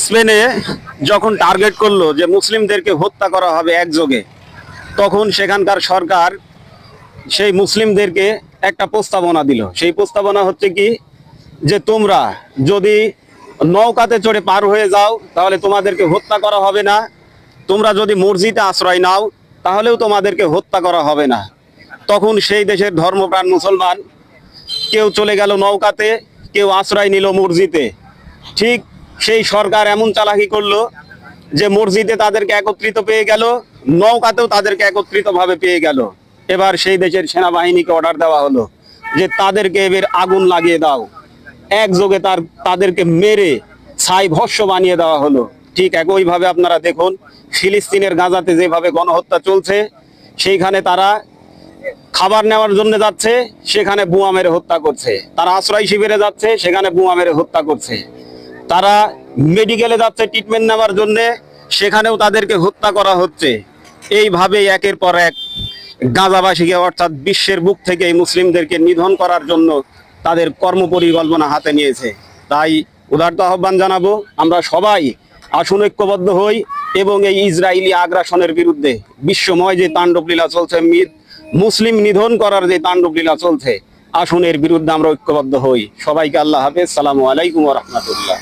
স্পেনে যখন টার্গেট করলো যে মুসলিমদেরকে হত্যা করা হবে একযোগে, তখন সেখানকার সরকার সেই মুসলিমদেরকে একটা প্রস্তাবনা দিল। সেই প্রস্তাবনা হচ্ছে কি, যে তোমরা যদি নৌকাতে চড়ে পার হয়ে যাও তাহলে তোমাদেরকে হত্যা করা হবে না, তোমরা যদি মসজিদে আশ্রয় নাও তাহলেও তোমাদেরকে হত্যা করা হবে না। তখন সেই দেশের ধর্মপ্রাণ মুসলমান কেউ চলে গেল নৌকাতে, কেউ আশ্রয় নিল মসজিদে। ঠিক সেই সরকার এমন চালাকি করলো যে মসজিদে তাদেরকে একত্রিত পেয়ে গেল, নৌকাতেও তাদেরকে একত্রিতভাবে পেয়ে গেল। এবার সেই দেশের সেনাবাহিনীকে অর্ডার দেওয়া হলো যে তাদেরকে এবার আগুন লাগিয়ে দাও, একযোগে তাদেরকে মেরে ছাই ভস্য বানিয়ে দেওয়া হলো। ঠিক একইভাবে আপনারা দেখুন, ফিলিস্তিনের গাজাতে যেভাবে গণহত্যা চলছে, সেইখানে তারা খাবার নেওয়ার জন্য যাচ্ছে, সেখানে বোমা মেরে হত্যা করছে। তারা আশ্রয় শিবিরে যাচ্ছে, সেখানে বোমা মেরে হত্যা করছে। তারা মেডিকেলে যাচ্ছে ট্রিটমেন্ট নেওয়ার জন্য, সেখানেও তাদেরকে হত্যা করা হচ্ছে। এইভাবে একের পর এক গাজাবাসীকে অর্থাৎ বিশ্বের বুক থেকে এই মুসলিমদেরকে নিধন করার জন্য তাদের কর্মপরিকল্পনা হাতে নিয়েছে। তাই উদারত আহ্বান জানাবো, আমরা সবাই আসুন ঐক্যবদ্ধ হই এবং এই ইসরায়েলি আগ্রাসনের বিরুদ্ধে, বিশ্বময় যে তাণ্ডবলীলা চলছে, মুসলিম নিধন করার যে তাণ্ডবলীলা চলছে, আসুন এর বিরুদ্ধে আমরা ঐক্যবদ্ধ হই। সবাইকে আল্লাহ হাফেজ, সালামু আলাইকুম ওয়া রাহমাতুল্লাহ।